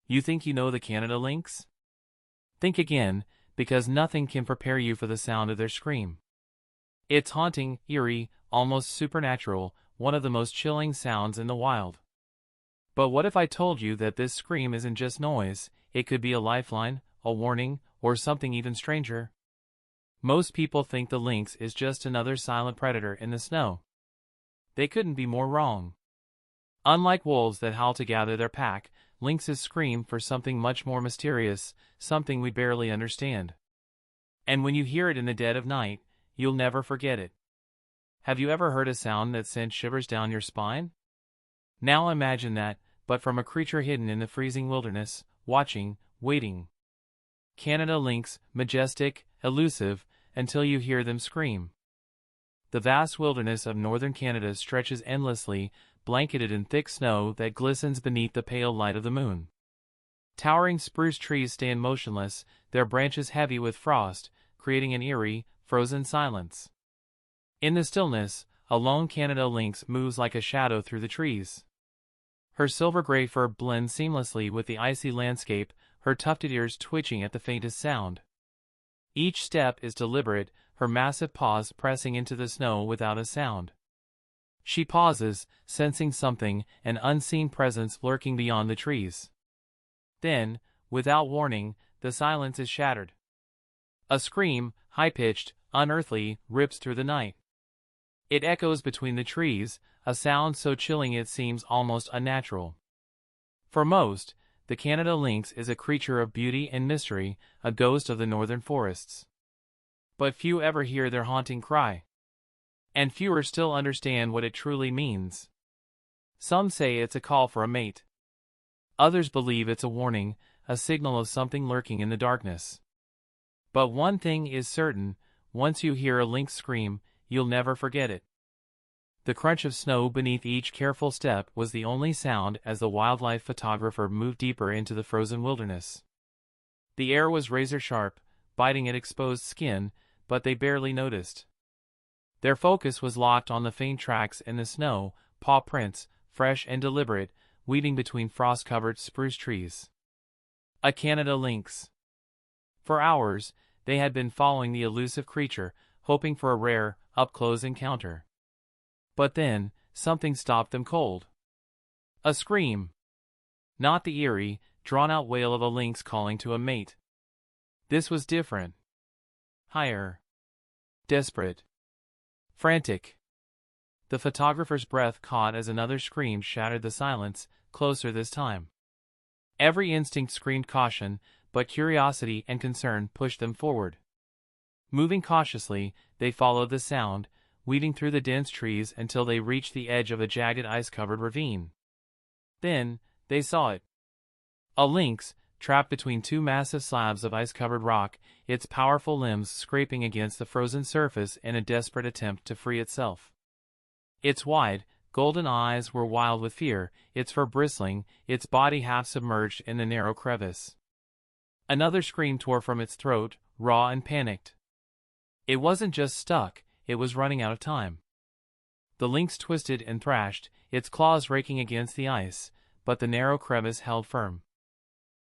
You think you know the Canada lynx? Think again, because nothing can prepare you for the sound of their scream. It's haunting, eerie, almost supernatural, one of the most chilling sounds in the wild. But what if I told you that this scream isn't just noise, it could be a lifeline, a warning, or something even stranger? Most people think the lynx is just another silent predator in the snow. They couldn't be more wrong. Unlike wolves that howl to gather their pack, lynxes scream for something much more mysterious, something we barely understand. And when you hear it in the dead of night, you'll never forget it. Have you ever heard a sound that sent shivers down your spine? Now imagine that, but from a creature hidden in the freezing wilderness, watching, waiting. Canada lynx, majestic, elusive, until you hear them scream. The vast wilderness of northern Canada stretches endlessly, blanketed in thick snow that glistens beneath the pale light of the moon. Towering spruce trees stand motionless, their branches heavy with frost, creating an eerie, frozen silence. In the stillness, a lone Canada lynx moves like a shadow through the trees. Her silver-gray fur blends seamlessly with the icy landscape, her tufted ears twitching at the faintest sound. Each step is deliberate, her massive paws pressing into the snow without a sound. She pauses, sensing something, an unseen presence lurking beyond the trees. Then, without warning, the silence is shattered. A scream, high-pitched, unearthly, rips through the night. It echoes between the trees, a sound so chilling it seems almost unnatural. For most, the Canada lynx is a creature of beauty and mystery, a ghost of the northern forests. But few ever hear their haunting cry. And fewer still understand what it truly means. Some say it's a call for a mate. Others believe it's a warning, a signal of something lurking in the darkness. But one thing is certain, once you hear a lynx scream, you'll never forget it. The crunch of snow beneath each careful step was the only sound as the wildlife photographer moved deeper into the frozen wilderness. The air was razor-sharp, biting at exposed skin, but they barely noticed. Their focus was locked on the faint tracks in the snow, paw prints, fresh and deliberate, weaving between frost-covered spruce trees. A Canada lynx. For hours, they had been following the elusive creature, hoping for a rare, up-close encounter. But then, something stopped them cold. A scream. Not the eerie, drawn-out wail of a lynx calling to a mate. This was different. Higher. Desperate. Frantic. The photographer's breath caught as another scream shattered the silence, closer this time. Every instinct screamed caution, but curiosity and concern pushed them forward. Moving cautiously, they followed the sound, weaving through the dense trees until they reached the edge of a jagged ice-covered ravine. Then, they saw it. A lynx, trapped between two massive slabs of ice-covered rock, its powerful limbs scraping against the frozen surface in a desperate attempt to free itself. Its wide, golden eyes were wild with fear, its fur bristling, its body half submerged in the narrow crevice. Another scream tore from its throat, raw and panicked. It wasn't just stuck, it was running out of time. The lynx twisted and thrashed, its claws raking against the ice, but the narrow crevice held firm.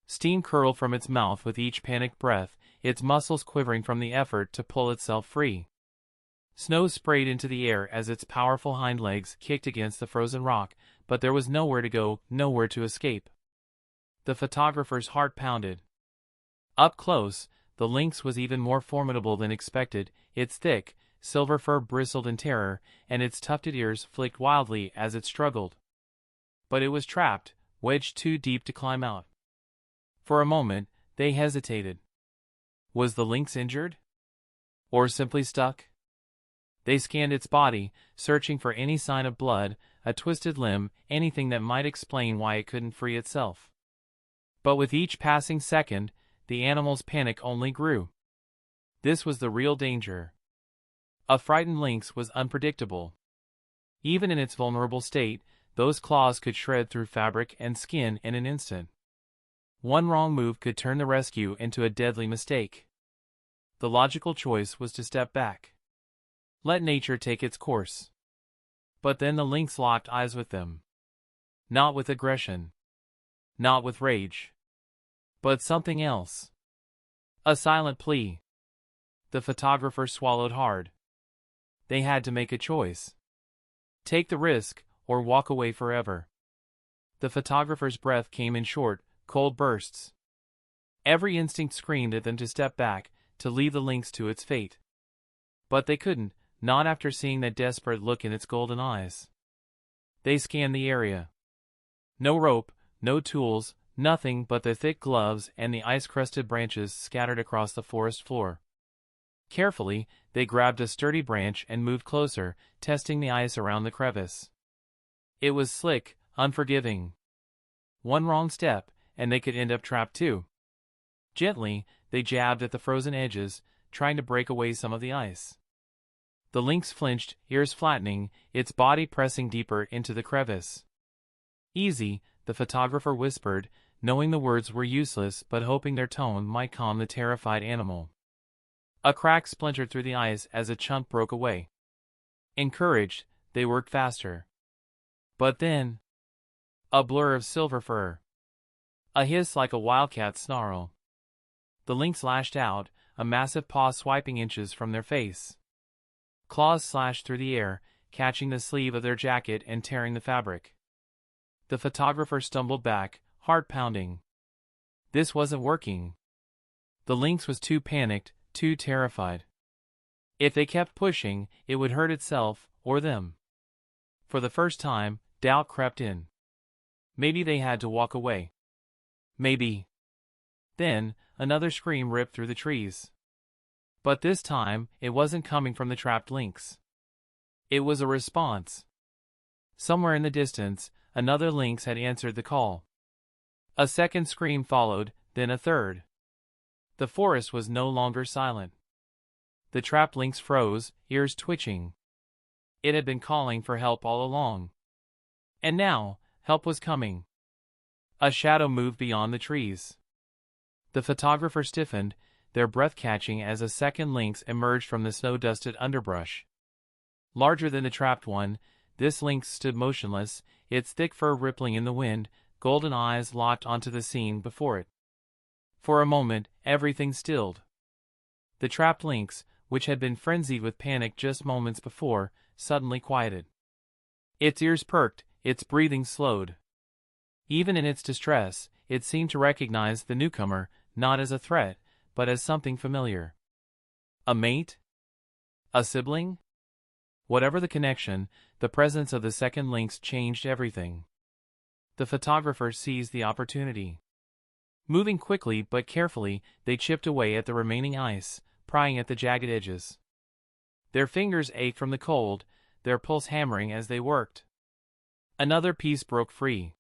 Steam curled from its mouth with each panicked breath, its muscles quivering from the effort to pull itself free. Snow sprayed into the air as its powerful hind legs kicked against the frozen rock, but there was nowhere to go, nowhere to escape. The photographer's heart pounded. Up close, the lynx was even more formidable than expected, its thick, silver fur bristled in terror, and its tufted ears flicked wildly as it struggled. But it was trapped, wedged too deep to climb out. For a moment, they hesitated. Was the lynx injured? Or simply stuck? They scanned its body, searching for any sign of blood, a twisted limb, anything that might explain why it couldn't free itself. But with each passing second, the animal's panic only grew. This was the real danger. A frightened lynx was unpredictable. Even in its vulnerable state, those claws could shred through fabric and skin in an instant. One wrong move could turn the rescue into a deadly mistake. The logical choice was to step back. Let nature take its course. But then the lynx locked eyes with them. Not with aggression. Not with rage. But something else. A silent plea. The photographer swallowed hard. They had to make a choice. Take the risk, or walk away forever. The photographer's breath came in short, cold bursts. Every instinct screamed at them to step back, to leave the lynx to its fate. But they couldn't, not after seeing that desperate look in its golden eyes. They scanned the area. No rope, no tools, nothing but the thick gloves and the ice-crusted branches scattered across the forest floor. Carefully, they grabbed a sturdy branch and moved closer, testing the ice around the crevice. It was slick, unforgiving. One wrong step, and they could end up trapped too. Gently, they jabbed at the frozen edges, trying to break away some of the ice. The lynx flinched, ears flattening, its body pressing deeper into the crevice. "Easy," the photographer whispered, knowing the words were useless but hoping their tone might calm the terrified animal. A crack splintered through the ice as a chunk broke away. Encouraged, they worked faster. But then, a blur of silver fur. A hiss like a wildcat's snarl. The lynx lashed out, a massive paw swiping inches from their face. Claws slashed through the air, catching the sleeve of their jacket and tearing the fabric. The photographer stumbled back, heart pounding. This wasn't working. The lynx was too panicked, too terrified. If they kept pushing, it would hurt itself, or them. For the first time, doubt crept in. Maybe they had to walk away. Maybe. Then, another scream ripped through the trees. But this time, it wasn't coming from the trapped lynx. It was a response. Somewhere in the distance, another lynx had answered the call. A second scream followed, then a third. The forest was no longer silent. The trapped lynx froze, ears twitching. It had been calling for help all along. And now, help was coming. A shadow moved beyond the trees. The photographer stiffened, their breath catching as a second lynx emerged from the snow-dusted underbrush. Larger than the trapped one, this lynx stood motionless, its thick fur rippling in the wind, golden eyes locked onto the scene before it. For a moment, everything stilled. The trapped lynx, which had been frenzied with panic just moments before, suddenly quieted. Its ears perked, its breathing slowed. Even in its distress, it seemed to recognize the newcomer, not as a threat, but as something familiar. A mate? A sibling? Whatever the connection, the presence of the second lynx changed everything. The photographer seized the opportunity. Moving quickly but carefully, they chipped away at the remaining ice, prying at the jagged edges. Their fingers ached from the cold, their pulse hammering as they worked. Another piece broke free.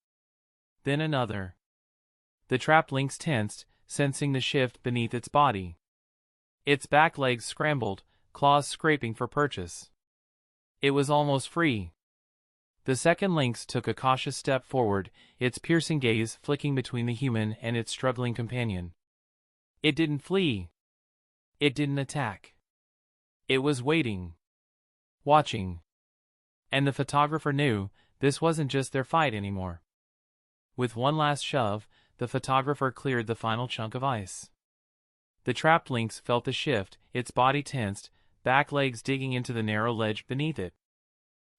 Then another. The trapped lynx tensed, sensing the shift beneath its body. Its back legs scrambled, claws scraping for purchase. It was almost free. The second lynx took a cautious step forward, its piercing gaze flicking between the human and its struggling companion. It didn't flee. It didn't attack. It was waiting. Watching. And the photographer knew, this wasn't just their fight anymore. With one last shove, the photographer cleared the final chunk of ice. The trapped lynx felt the shift, its body tensed, back legs digging into the narrow ledge beneath it.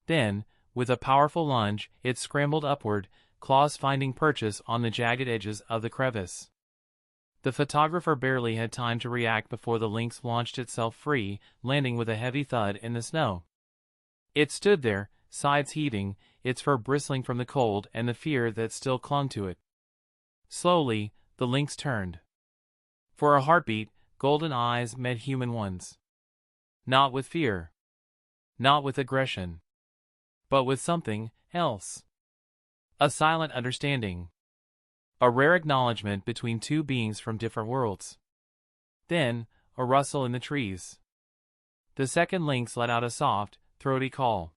Then, with a powerful lunge, it scrambled upward, claws finding purchase on the jagged edges of the crevice. The photographer barely had time to react before the lynx launched itself free, landing with a heavy thud in the snow. It stood there, sides heaving, its fur bristling from the cold and the fear that still clung to it. Slowly, the lynx turned. For a heartbeat, golden eyes met human ones. Not with fear. Not with aggression. But with something else. A silent understanding. A rare acknowledgement between two beings from different worlds. Then, a rustle in the trees. The second lynx let out a soft, throaty call.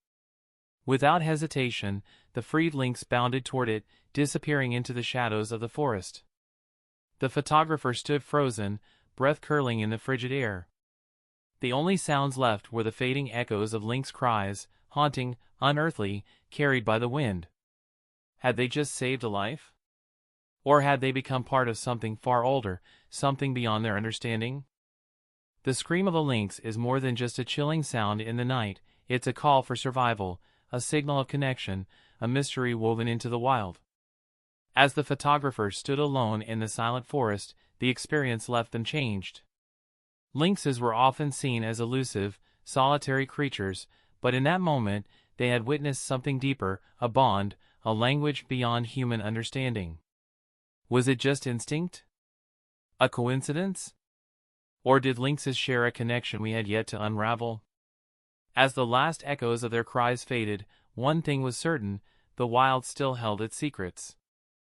Without hesitation, the freed lynx bounded toward it, disappearing into the shadows of the forest. The photographer stood frozen, breath curling in the frigid air. The only sounds left were the fading echoes of lynx cries, haunting, unearthly, carried by the wind. Had they just saved a life? Or had they become part of something far older, something beyond their understanding? The scream of a lynx is more than just a chilling sound in the night, it's a call for survival, a signal of connection, a mystery woven into the wild. As the photographers stood alone in the silent forest, the experience left them changed. Lynxes were often seen as elusive, solitary creatures, but in that moment, they had witnessed something deeper, a bond, a language beyond human understanding. Was it just instinct? A coincidence? Or did lynxes share a connection we had yet to unravel? As the last echoes of their cries faded, one thing was certain, the wild still held its secrets.